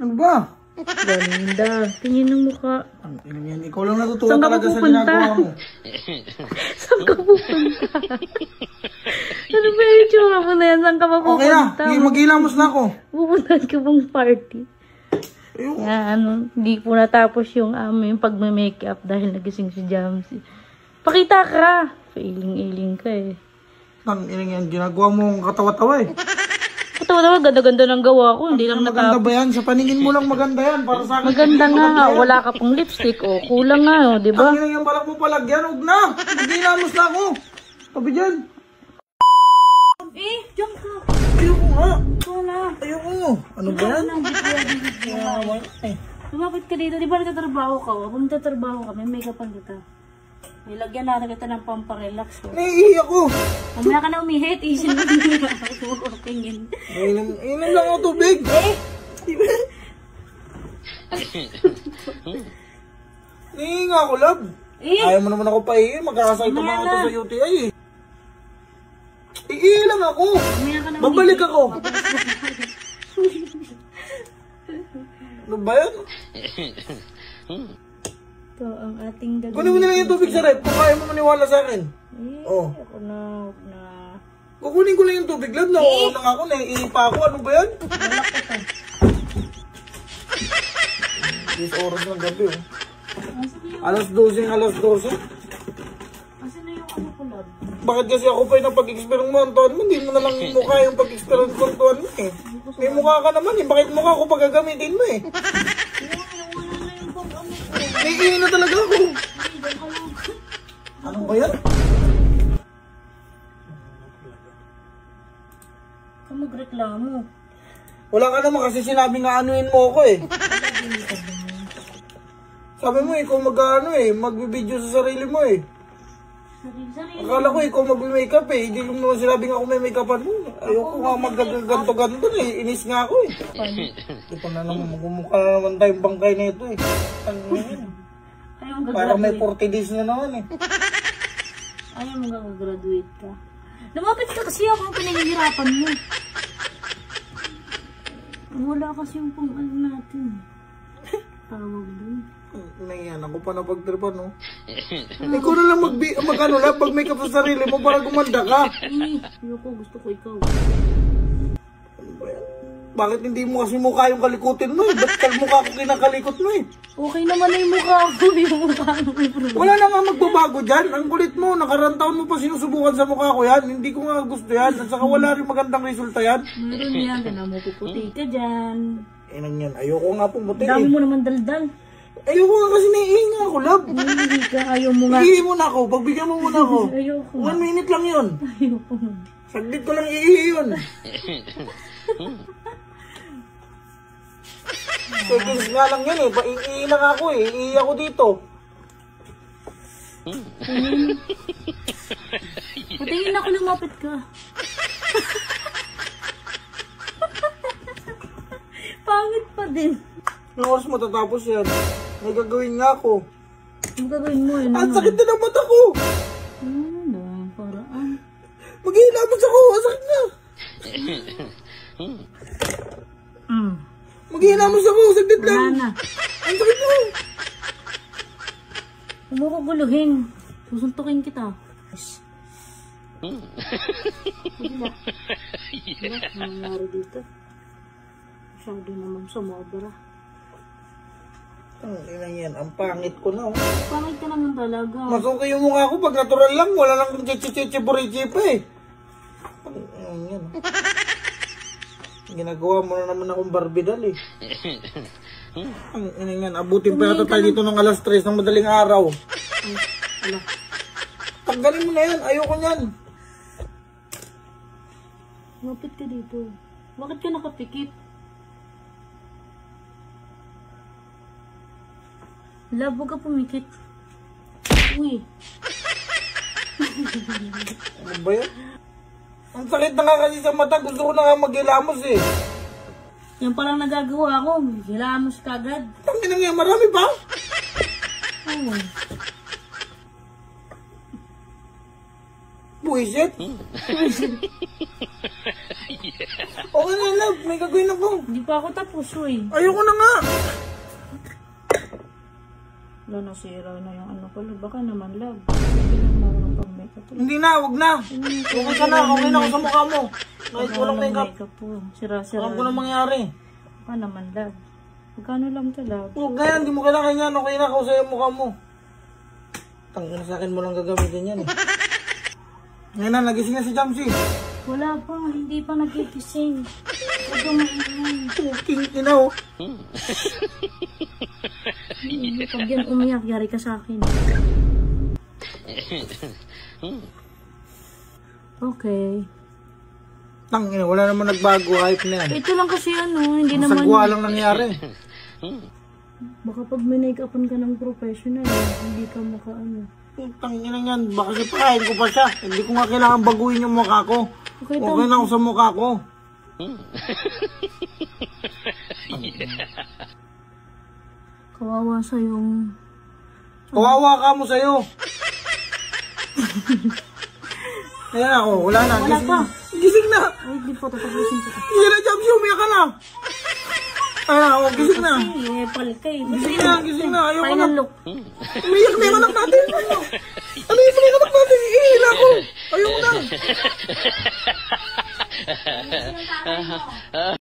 Ano ba? Ganda. Tingin ng mukha. Ang ina yan. Ikaw lang natutuwa talaga sa ginagawa mo. Saan ka pupunta? Ano ba yung itsura mo na yan? Saan ka pupunta? Okay na. Maghilamos na ako. Pupuntahan ka bang party? Yan, hindi po natapos yung aming pagme-makeup dahil nagising si Jamsi. Pakita ka! Failing-ailing ka eh. Ang ina yan. Ginagawa mo ang katawa-tawa eh. Katawa-tawa, ganda-ganda ng gawa ko. Hindi lang Maganda natapos. ba yan? Sa paningin mo lang maganda yan. Para sa akin. Maganda nga. Wala ka pang lipstick. O, kulang nga. O, diba? Ang ina yan balak mo palagyan. Huwag na. Maghilamos na ako. Sabi dyan. Diyan ka. Ayoko nga. Wala. Ayoko. Ano ba yan? Lumapit ka dito. Di ba nagtatrabaho ka? Kung nagtatrabaho ka, may make-upan kita. May lagyan natin kita ng pamparelax. Naiiyak ko. Mamaya ka na umihit. Isin mo nila. Tingin. Inom lang ako tubig. Naiinga ako, love. Ayaw mo naman ako paiiyak. Magkakasakit naman ako sa UTI eh. Iiyak lang ako. Babalik ako. Ano ba yan? Ito ang ating gagawin. Kunin mo na lang yung tubig sa rep. Kung kaya mo maniwala sa akin. Oh. Ako na. Kukunin ko lang yung tubig, love. Nauuna nga ako. Naiipa ako. Ano ba yan? Malak ko to. This oras ng gabi, oh. Alas 12. Asan na yung ano ko, love? Bakit kasi ako pa yung napag-experimentuhan mo? Hindi mo na lang mukha yung pag-experimentuhan mo eh. May mukha ka naman eh. Bakit mukha ko pag gagamitin mo eh? Naiiyak na talaga ako. Ano ba yan? Ka magreklamo. Wala ka naman kasi sinabi nga anuin mo ako eh. Sabi mo ikaw mag-ano eh, magbibideo sa sarili mo eh. Sarili. Akala ko ikaw mag-makeup eh, hindi mo naman sinabi nga ako may make-upan mo. Ayoko nga mag-ganto-ganto eh, inis nga ako eh. Ito na naman, magmumukha na naman tayong bangkay na ito eh. Ano yun? Parang may 40 days na naman eh. Ayaw mo gagagraduate ka. Lumapit ka kasi ako ang pinahihirapan mo. Wala kasi yung pang ano natin. Tawag doon. Naiyan ako pa na pagtripan, no? Ikaw na lang mag-ano lang, pag-makeup sa sarili mo para gumanda ka. Ayoko, gusto ko ikaw. Ano ba yan? Bakit hindi mo kasi mukha yung kalikutin mo eh? Ba't mukha ko kinakalikot mo eh? Okay naman na yung mukha ko. Yung mukha ko may problema. Wala na nga magbabago dyan. Ang kulit mo, nakarantaon mo pa sinusubukan sa mukha ko yan. Hindi ko nga gusto yan. At saka wala rin magandang resulta yan. Meron yan. Kaya mo puputi ka dyan. Inang yan. Ayoko nga pumuti Dami eh. mo naman daldal. Ayoko nga kasi naiinga ako, love. Hindi ka. Ayaw mo nga. Iihi muna ako. Pagbigyan mo muna ako. Ayoko. 1 minute lang yun. Ayoko. Saglit ko lang iihi yun. Seconds nga lang yun eh. Iihi lang ako eh. Iihi ako dito. Patingin ako, lumapit ka. Pangit pa din. Anong oras matatapos yan? May gagawin nga ako. Ang gagawin mo yun. Ang sakit na ng mata ko! Ano? Paraan. Maghihilamos ako! Ang sakit na! Maghihilamos ako! Saglit lang! Wala na. Ang sakit na! Huwag mo ko guluhin. Susuntukin kita. Diba? Nangyari dito. Masyado naman sumobra. Ang ina yan. Ang pangit ko na. Pangit ka naman talaga. Mas okay yung mukha ko pag natural lang. Wala lang chichi-chichi-burichi pa eh. Ang yan. Ginagawa mo na naman akong barbidal eh. Ang ina yan. Abutin pa yata tayo dito ng alas 3 ng madaling araw. Ala. Tanggalin mo na yan. Ayoko yan. Lapit ka dito. Bakit ka nakapikit? Love, huwag ka pumikit. Uy. Ano ba yan? Ang sakit na nga kasi sa mata. Gusto ko na nga maghilamos eh. Yan palang nagagawa ko. Hilamos ka agad. Tangin na nga. Marami pa? Oo. Buisit. Okay na, love. May gagawin ako. Hindi pa ako tapos, uy. Ayoko na nga. Wala, nasira na yung ano ko. Baka naman, love. Kailangan mo ako ng pang-makeup. Hindi na, wag na. Okay ka na. Okay na ako sa mukha mo. Kahit walang makeup. Po. Sira-sira. Alam ko na mangyari. Baka naman, love. Magkano lang to, love? Huwag na yan. Hindi mo kailangan yan. Okay na ako sa'yo mukha mo. Tangina sa akin mo lang gagamitin yan eh. Ngayon na, nagising na si Jamsi. Wala pa. Hindi pa nagkikising. Huwag ka maingay. King ina oh. Pag yan umiyak, yari ka sa akin. Okay. Tangina, wala naman nagbago. Hype na yan. Ito lang kasi ano, hindi naman... Sagwa lang nangyari. Baka pag may-make-upan ka ng professional, hindi ka makaano. Tangina yan. Baka sipahin ko pa siya. Hindi ko nga kailangan baguhin yung mukha ko. Okay na ako sa mukha ko. Kawawa sa'yong... Kawawa ka mo sa'yo. Ayan ako, wala na. Wala pa. Gising na. Ay, di pa tatapusin ko. Hindi na, Jamsi, umiyak ka na. Ayan ako, gising na. Ay, palkay. Gising na. Ayoko na. Final look. Umiyak na yung anak natin. Ano yung anak natin? Ihila ko. Ayoko na.